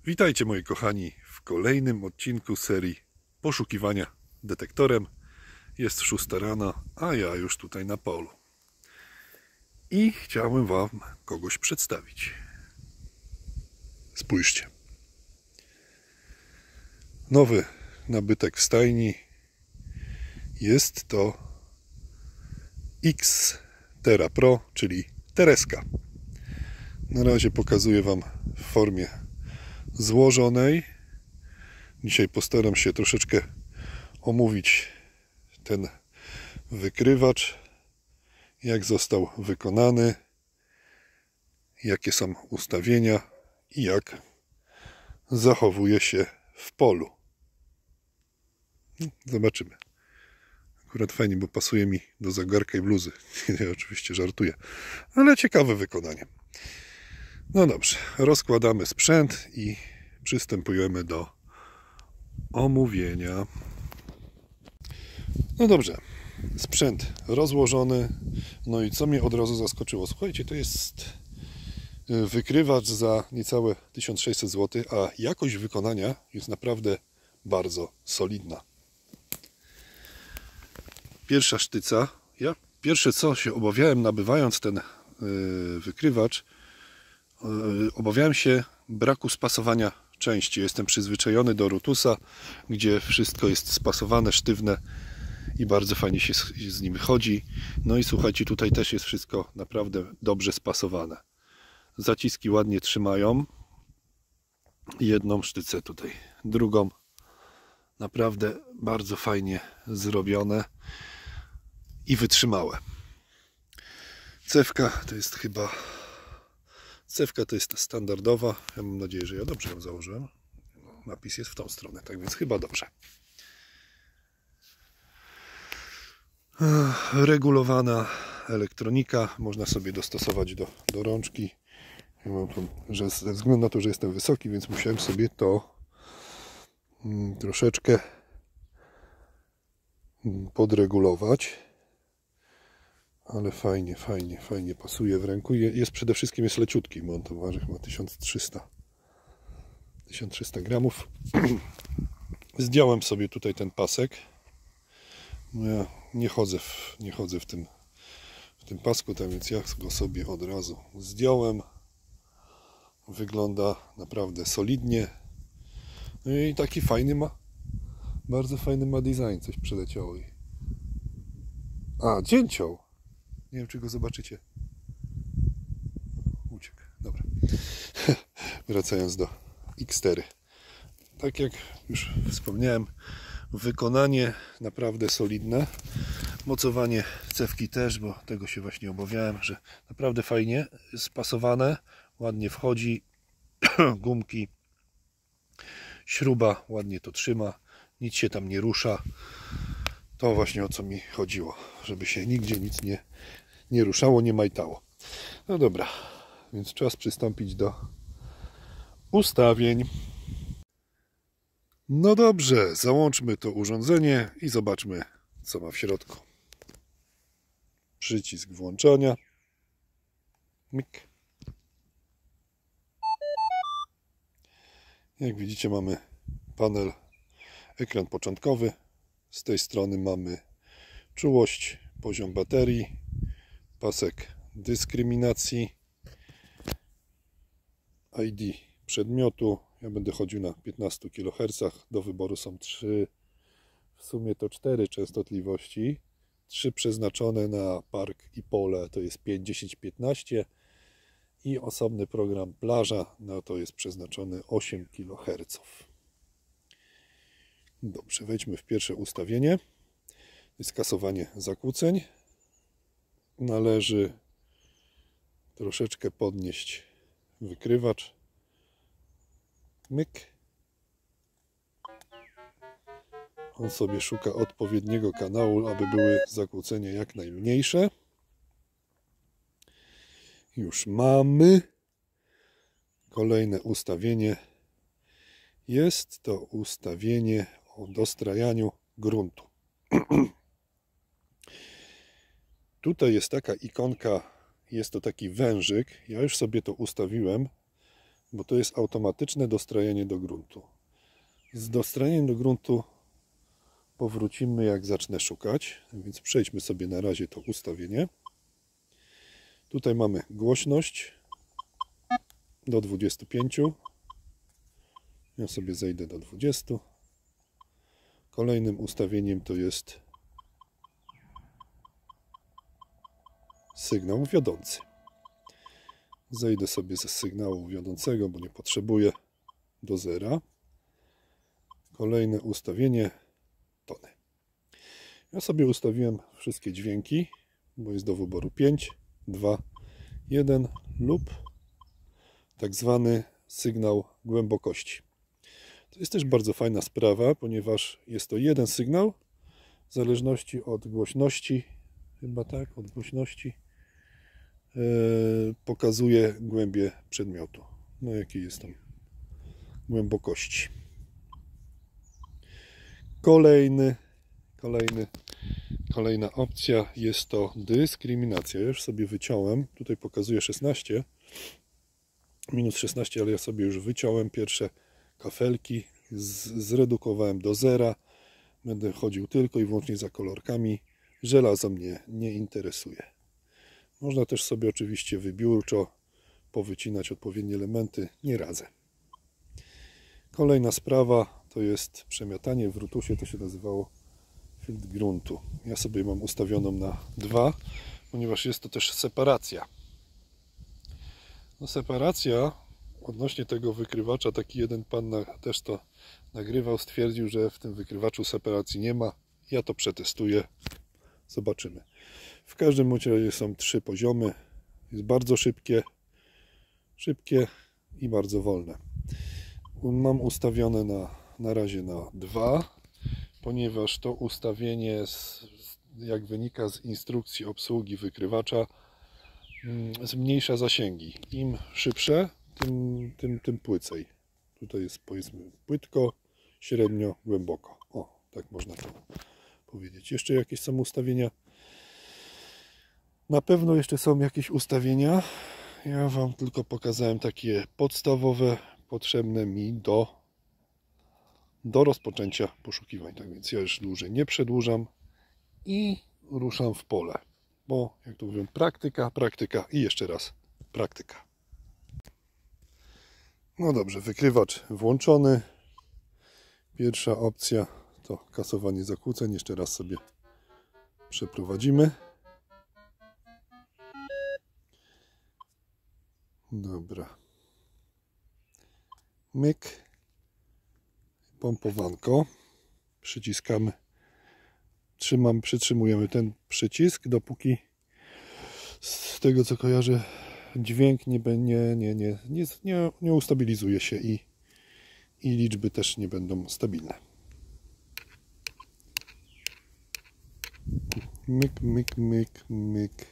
Witajcie moi kochani w kolejnym odcinku serii Poszukiwania detektorem. Jest 6 rano, a ja już tutaj na polu. I chciałbym wam kogoś przedstawić. Spójrzcie. Nowy nabytek w stajni. Jest to Xterra Pro, czyli Tereska. Na razie pokazuję wam w formie złożonej. Dzisiaj postaram się troszeczkę omówić ten wykrywacz, jak został wykonany, jakie są ustawienia i jak zachowuje się w polu. Zobaczymy. Akurat fajnie, bo pasuje mi do zegarka i bluzy. Ja oczywiście żartuję, ale ciekawe wykonanie. No dobrze, rozkładamy sprzęt i przystępujemy do omówienia. No dobrze, sprzęt rozłożony. No i co mnie od razu zaskoczyło? Słuchajcie, to jest wykrywacz za niecałe 1600 zł, a jakość wykonania jest naprawdę bardzo solidna. Pierwsza sztyca. Ja pierwsze co się obawiałem, nabywając ten wykrywacz, obawiałem się braku spasowania części. Jestem przyzwyczajony do Rutusa, gdzie wszystko jest spasowane, sztywne i bardzo fajnie się z nim chodzi. No i słuchajcie, tutaj też jest wszystko naprawdę dobrze spasowane. Zaciski ładnie trzymają. Jedną sztycę tutaj, drugą. Naprawdę bardzo fajnie zrobione i wytrzymałe. Cewka to jest chyba... Cewka to jest standardowa. Ja mam nadzieję, że ja dobrze ją założyłem. Napis jest w tą stronę, tak więc chyba dobrze. Regulowana elektronika. Można sobie dostosować do rączki. Ja mam tu, że ze względu na to, że jestem wysoki, więc musiałem sobie to troszeczkę podregulować. Ale fajnie pasuje w ręku. Przede wszystkim jest leciutki, bo on to waży chyba 1300 gramów. Zdjąłem sobie tutaj ten pasek. Ja nie chodzę w tym pasku, tak więc ja go sobie od razu zdjąłem. Wygląda naprawdę solidnie. I taki fajny ma, bardzo fajny ma design. Coś przeleciało. A, dzięcioł. Nie wiem, czy go zobaczycie. Uciekł. Dobra. Wracając do Xtery. Tak jak już wspomniałem, wykonanie naprawdę solidne. Mocowanie cewki też, bo tego się właśnie obawiałem, że naprawdę fajnie spasowane. Ładnie wchodzi. Gumki. Śruba ładnie to trzyma. Nic się tam nie rusza. To właśnie o co mi chodziło. Żeby się nigdzie nic nie ruszało, nie majtało. No dobra, więc czas przystąpić do ustawień. No dobrze, załączmy to urządzenie i zobaczmy, co ma w środku. Przycisk włączania. Mik. Jak widzicie, mamy panel, ekran początkowy. Z tej strony mamy czułość, poziom baterii, pasek dyskryminacji, ID przedmiotu. Ja będę chodził na 15 kHz. Do wyboru są 3, w sumie to 4 częstotliwości. 3 przeznaczone na park i pole to jest 5, 10, 15 i osobny program plaża, no to jest przeznaczony 8 kHz. Dobrze, wejdźmy w pierwsze ustawienie. To jest kasowanie zakłóceń. Należy troszeczkę podnieść wykrywacz. Myk. On sobie szuka odpowiedniego kanału, aby były zakłócenia jak najmniejsze. Już mamy. Kolejne ustawienie. Jest to ustawienie o dostrajaniu gruntu. Tutaj jest taka ikonka, jest to taki wężyk. Ja już sobie to ustawiłem bo to jest automatyczne dostrajanie do gruntu. Z dostrojeniem do gruntu powrócimy, jak zacznę szukać, więc przejdźmy sobie na razie to ustawienie. Tutaj mamy głośność do 25. Ja sobie zejdę do 20. Kolejnym ustawieniem to jest sygnał wiodący. Zejdę sobie ze sygnału wiodącego, bo nie potrzebuję, do 0. Kolejne ustawienie tony. Ja sobie ustawiłem wszystkie dźwięki, bo jest do wyboru 5, 2, 1 lub tak zwany sygnał głębokości. To jest też bardzo fajna sprawa, ponieważ jest to jeden sygnał w zależności od głośności, chyba tak, od głośności pokazuje głębię przedmiotu. No jakie jest tam głębokości. Kolejna opcja jest to dyskryminacja. Ja już sobie wyciąłem, tutaj pokazuje 16, minus 16, ale ja sobie już wyciąłem pierwsze kafelki, zredukowałem do 0. Będę chodził tylko i wyłącznie za kolorkami. Żelazo mnie nie interesuje. Można też sobie oczywiście wybiórczo powycinać odpowiednie elementy. Nie radzę. Kolejna sprawa to jest przemiatanie. W Rutusie to się nazywało filtr gruntu. Ja sobie mam ustawioną na 2, ponieważ jest to też separacja. No, separacja odnośnie tego wykrywacza, taki jeden pan też to nagrywał, stwierdził, że w tym wykrywaczu separacji nie ma. Ja to przetestuję. Zobaczymy. W każdym razie są 3 poziomy. Jest bardzo szybkie i bardzo wolne. Mam ustawione na razie na 2, ponieważ to ustawienie, jak wynika z instrukcji obsługi wykrywacza, zmniejsza zasięgi. Im szybsze, tym płycej. Tutaj jest, powiedzmy, płytko, średnio, głęboko. O, tak można to powiedzieć. Jeszcze jakieś są ustawienia? Na pewno jeszcze są jakieś ustawienia. Ja Wam tylko pokazałem takie podstawowe, potrzebne mi do rozpoczęcia poszukiwań. Tak więc ja już dłużej nie przedłużam i ruszam w pole. Bo, jak to mówią, praktyka i jeszcze raz praktyka. No dobrze, wykrywacz włączony. Pierwsza opcja to kasowanie zakłóceń. Jeszcze raz sobie przeprowadzimy. Dobra. Myk. Pompowanko. Przyciskamy. Przytrzymujemy ten przycisk, dopóki, z tego co kojarzę, dźwięk nie ustabilizuje się i liczby też nie będą stabilne. Myk, myk, myk, myk.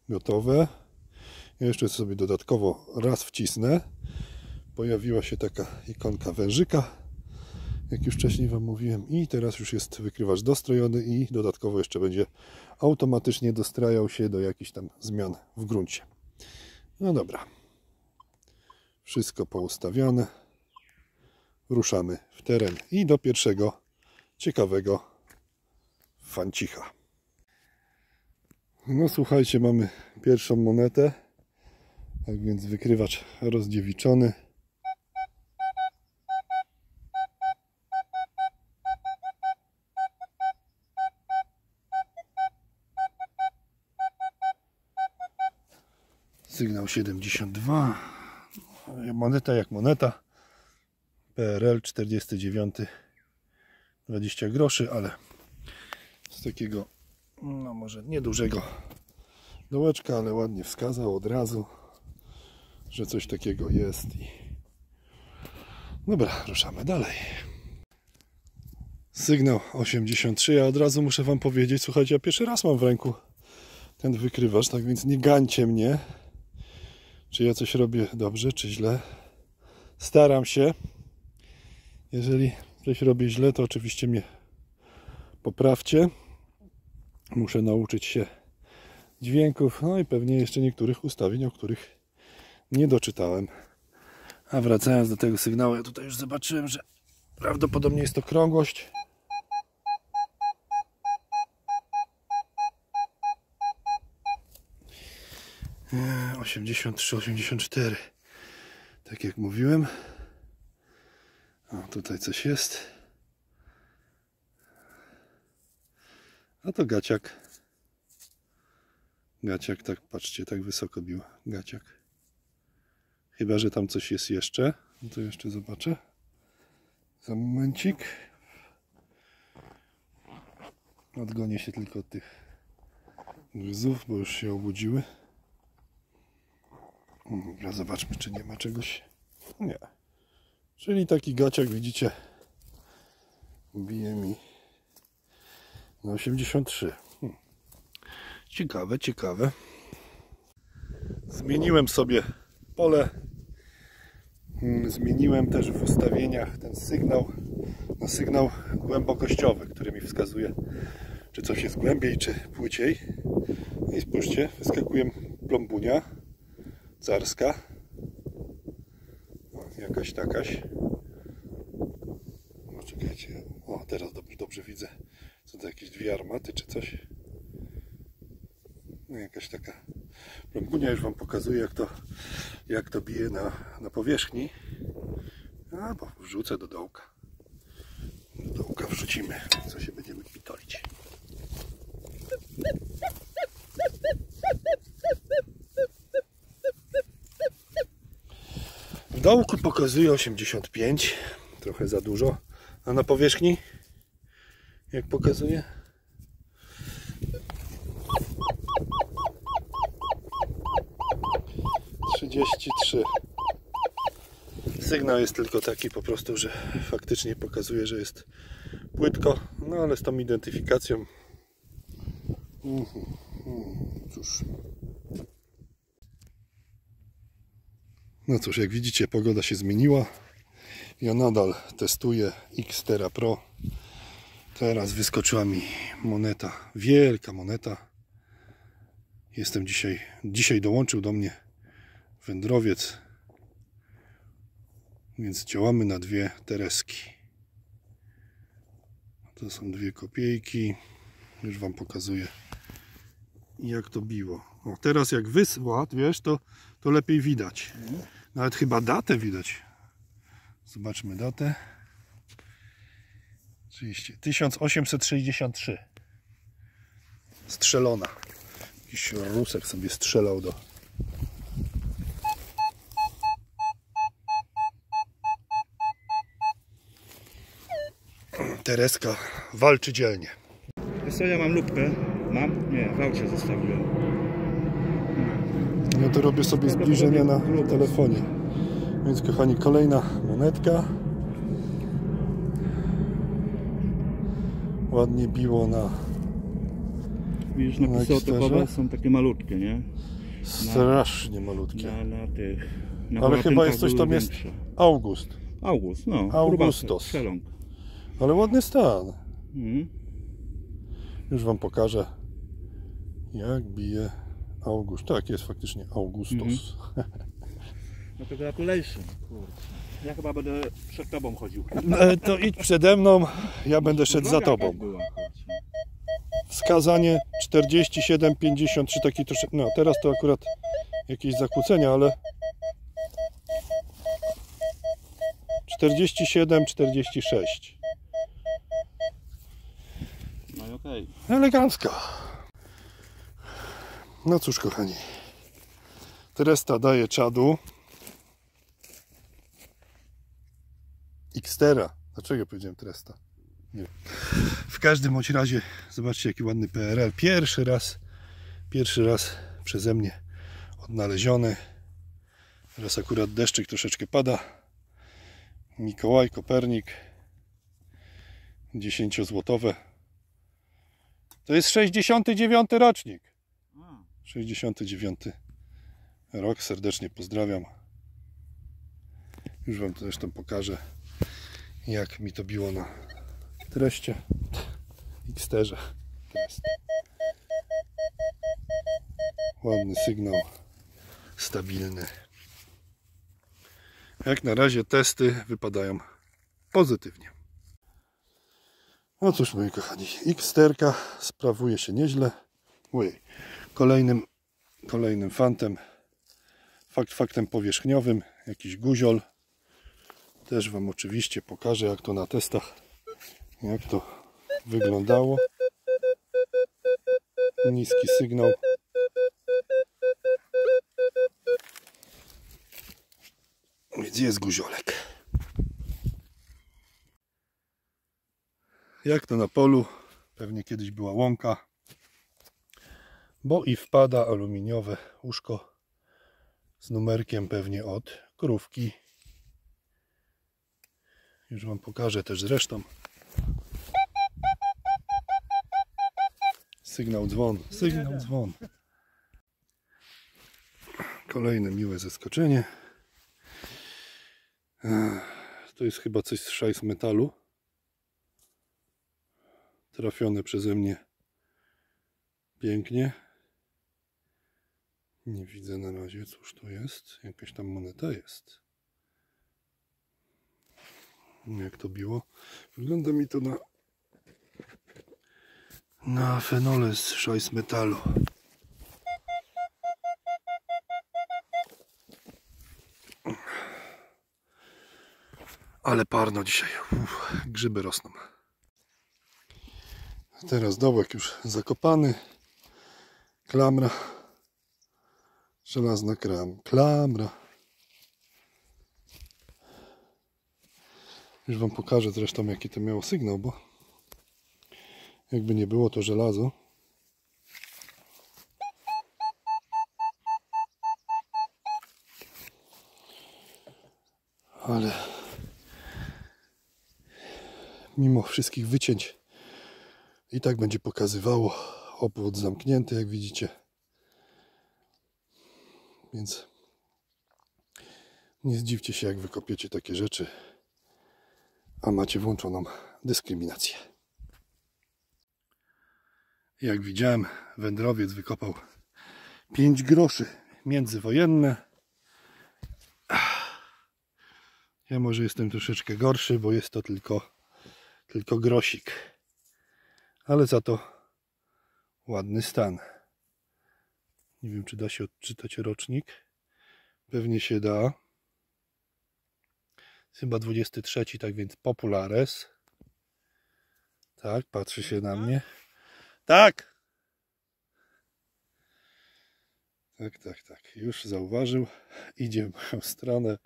Gotowe. Ja jeszcze sobie dodatkowo raz wcisnę. Pojawiła się taka ikonka wężyka, jak już wcześniej Wam mówiłem, i teraz już jest wykrywacz dostrojony i dodatkowo jeszcze będzie automatycznie dostrajał się do jakichś tam zmian w gruncie. No dobra. Wszystko poustawione. Ruszamy w teren i do pierwszego ciekawego fancicha. No słuchajcie, mamy pierwszą monetę. Tak więc wykrywacz rozdziewiczony. Sygnał 72. Moneta jak moneta. PRL 49. 20 groszy, ale z takiego, no może niedużego dołeczka, ale ładnie wskazał od razu, że coś takiego jest. Dobra, ruszamy dalej. Sygnał 83. Ja od razu muszę Wam powiedzieć, słuchajcie, ja pierwszy raz mam w ręku ten wykrywacz, tak więc nie gańcie mnie, czy ja coś robię dobrze, czy źle. Staram się. Jeżeli coś robię źle, to oczywiście mnie poprawcie. Muszę nauczyć się dźwięków, no i pewnie jeszcze niektórych ustawień, o których Nie doczytałem. A wracając do tego sygnału, ja tutaj już zobaczyłem, że prawdopodobnie jest to krągłość. Nie, 83, 84. Tak jak mówiłem. O, tutaj coś jest. A to gaciak. Gaciak, tak patrzcie, tak wysoko bił. Gaciak. Chyba że tam coś jest jeszcze. No to jeszcze zobaczę. Za momencik. Odgonię się tylko od tych gryzów, bo już się obudziły. Dobra, zobaczmy, czy nie ma czegoś. Nie. Czyli taki gaciak, widzicie, bije mi na 83. Ciekawe, ciekawe. Zmieniłem sobie pole. Zmieniłem też w ustawieniach ten sygnał na sygnał głębokościowy, który mi wskazuje, czy coś jest głębiej, czy płyciej. I spójrzcie, wyskakuje plombunia carska. Jakaś takaś. No, czekajcie. O, teraz dobrze widzę. Co to, jakieś dwie armaty, czy coś? No, jakaś taka plombunia. Już wam pokazuję, jak to bije na powierzchni. A, bo wrzucę do dołka. Do dołka wrzucimy, co się będziemy pitolić. W dołku pokazuje 85, trochę za dużo, a na powierzchni jak pokazuje? (33). Sygnał jest tylko taki po prostu, że faktycznie pokazuje, że jest płytko, no ale z tą identyfikacją cóż. No cóż, jak widzicie, pogoda się zmieniła. Ja nadal testuję Xterra Pro. Teraz wyskoczyła mi moneta, wielka moneta. Jestem dzisiaj dołączył do mnie wędrowiec. Więc działamy na dwie tereski. To są 2 kopiejki. Już wam pokazuję, jak to biło. O, teraz jak wysła, wiesz, to lepiej widać. Nawet chyba datę widać. Zobaczmy datę. 1863. Strzelona. Jakiś Rusek sobie strzelał do... Tereska walczy dzielnie. Wiesz co, ja mam lupkę. Mam? Nie, w aucie zostawiłem. Ja to robię sobie zbliżenia na telefonie. Więc kochani, kolejna monetka. Ładnie biło na... Widzisz, napisy otokowe są takie malutkie, nie? Strasznie malutkie. Na tych... Ale chyba jest coś tam, jest August. August, no. Augustos. Przeląg. Ale ładny stan. Już wam pokażę, jak bije August. Tak, jest faktycznie Augustos. No to gratulation. Kurczę. Ja chyba będę przed tobą chodził. To idź przede mną, ja będę szedł za tobą. Wskazanie 47, 53, taki troszeczkę. No teraz to akurat jakieś zakłócenia, ale 47, 46. No i okej. Elegancko. No cóż, kochani, Teresta daje czadu. Xterra. Dlaczego powiedziałem Teresta? Nie. W każdym bądź razie zobaczcie, jaki ładny PRL. Pierwszy raz przeze mnie odnaleziony. Teraz akurat deszczyk troszeczkę pada. Mikołaj, Kopernik. 10-złotowe. To jest 69. rocznik. 69. rok. Serdecznie pozdrawiam. Już wam to zresztą pokażę, jak mi to biło na treście. Xterze. Ładny sygnał. Stabilny. Jak na razie testy wypadają pozytywnie. No cóż, moi kochani, Xterka sprawuje się nieźle. Ojej. Kolejnym fantem, faktem powierzchniowym, jakiś guziol. Też Wam oczywiście pokażę, jak to na testach, jak to wyglądało. Niski sygnał. Więc jest guziolek. Jak to na polu, pewnie kiedyś była łąka, bo i wpada aluminiowe łóżko z numerkiem pewnie od krówki. Już Wam pokażę też zresztą. Sygnał dzwon, sygnał dzwon. Kolejne miłe zaskoczenie. To jest chyba coś z szajs metalu. Trafione przeze mnie pięknie. Nie widzę na razie, cóż to jest. Jakaś tam moneta jest. Jak to biło. Wygląda mi to na fenole z szajs metalu. Ale parno dzisiaj. Grzyby rosną. Teraz dołek już zakopany. Klamra. Żelazna klamra. Już Wam pokażę zresztą, jaki to miało sygnał, bo jakby nie było to żelazo. Ale mimo wszystkich wycięć i tak będzie pokazywało. Obwód zamknięty, jak widzicie. Więc nie zdziwcie się, jak wykopiecie takie rzeczy, a macie włączoną dyskryminację. Jak widziałem, wędrowiec wykopał 5 groszy międzywojenne. Ja może jestem troszeczkę gorszy, bo jest to tylko grosik. Ale za to ładny stan. Nie wiem, czy da się odczytać rocznik. Pewnie się da. Chyba 23, tak więc Populares. Tak, patrzy się na mnie. Tak! Tak. Już zauważył. Idzie w moją stronę.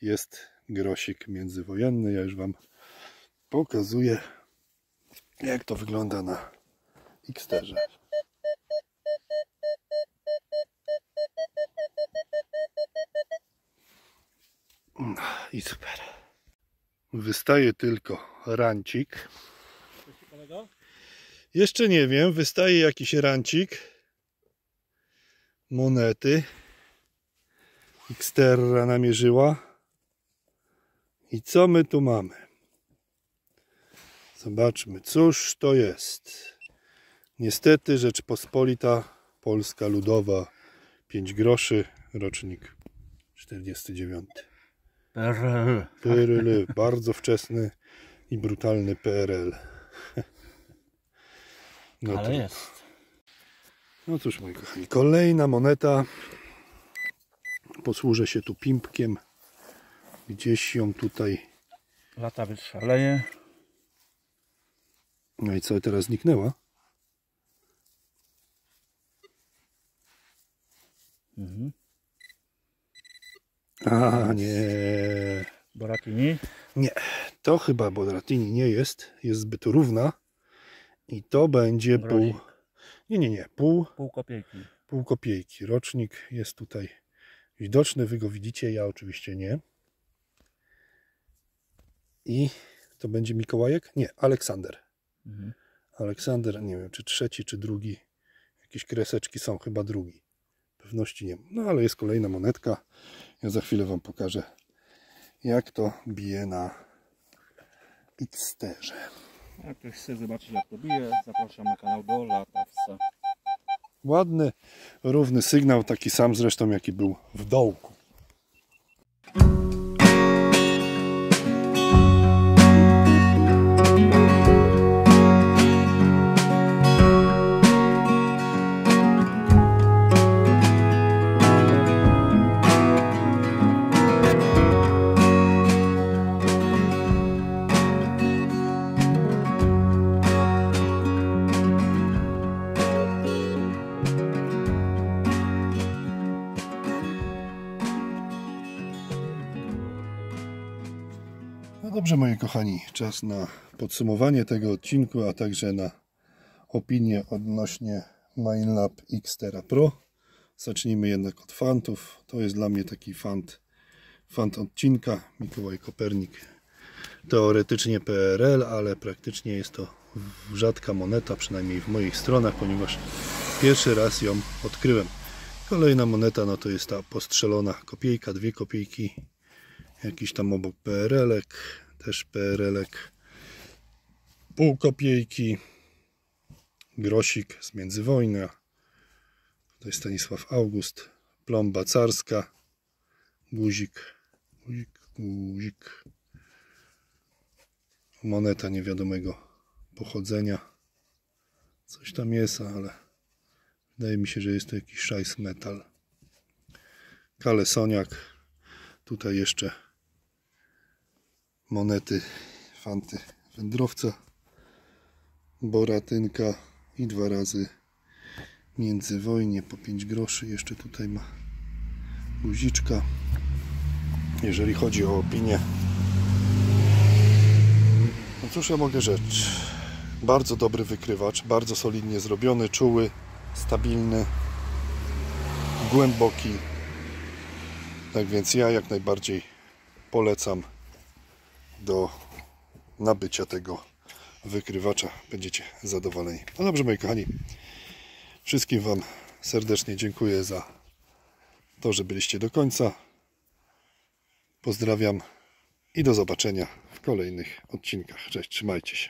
Jest grosik międzywojenny. Ja już Wam pokazuję, jak to wygląda na Xterze. I super. Wystaje tylko rancik. Jeszcze nie wiem, wystaje jakiś rancik. Monety. Xterra namierzyła. I co my tu mamy? Zobaczmy, cóż to jest. Niestety Rzeczpospolita Polska Ludowa, 5 groszy, rocznik 49. PRL, bardzo wczesny i brutalny PRL. No ale to, jest. no cóż, moi kochani, kolejna moneta. Posłużę się tu pimpkiem. Gdzieś ją tutaj. Lata wytrzaleje. No i co, teraz zniknęła? Mhm. A nie. Boratini? Nie, to chyba Boratini nie jest. Jest zbyt równa. I to będzie Grosik. pół. Nie. Pół Kopiejki. Pół kopiejki. Rocznik jest tutaj widoczny. Wy go widzicie, ja oczywiście nie. I to będzie Mikołajek? Nie, Aleksander. Mhm. Aleksander, nie wiem, czy trzeci, czy drugi. Jakieś kreseczki są, chyba drugi. Pewności nie mam. No ale jest kolejna monetka. Ja za chwilę Wam pokażę, jak to bije na Xterze. Jak ktoś chce zobaczyć, jak to bije, zapraszam na kanał do Latawca. Ładny, równy sygnał, taki sam zresztą, jaki był w dołku. Dobrze, moi kochani, czas na podsumowanie tego odcinku, a także na opinię odnośnie Mindlab Xterra Pro. Zacznijmy jednak od fantów. To jest dla mnie taki fant odcinka. Mikołaj Kopernik. Teoretycznie PRL, ale praktycznie jest to rzadka moneta, przynajmniej w moich stronach, ponieważ pierwszy raz ją odkryłem. Kolejna moneta, no to jest ta postrzelona kopiejka, 2 kopiejki. Jakiś tam obok PRL-ek, też PRL-ek, pół kopiejki, grosik z międzywojnia, to jest Stanisław August, plomba carska, guzik, moneta niewiadomego pochodzenia, coś tam jest, ale wydaje mi się, że jest to jakiś szajs metal, kalesoniak, tutaj jeszcze monety, fanty wędrowca, boratynka i 2 razy międzywojnie po 5 groszy. Jeszcze tutaj ma guziczka. Jeżeli chodzi o opinię, no cóż ja mogę rzec. Bardzo dobry wykrywacz, bardzo solidnie zrobiony, czuły, stabilny, głęboki. Tak więc ja jak najbardziej polecam do nabycia tego wykrywacza. Będziecie zadowoleni. No dobrze, moi kochani. Wszystkim Wam serdecznie dziękuję za to, że byliście do końca. Pozdrawiam i do zobaczenia w kolejnych odcinkach. Cześć, trzymajcie się.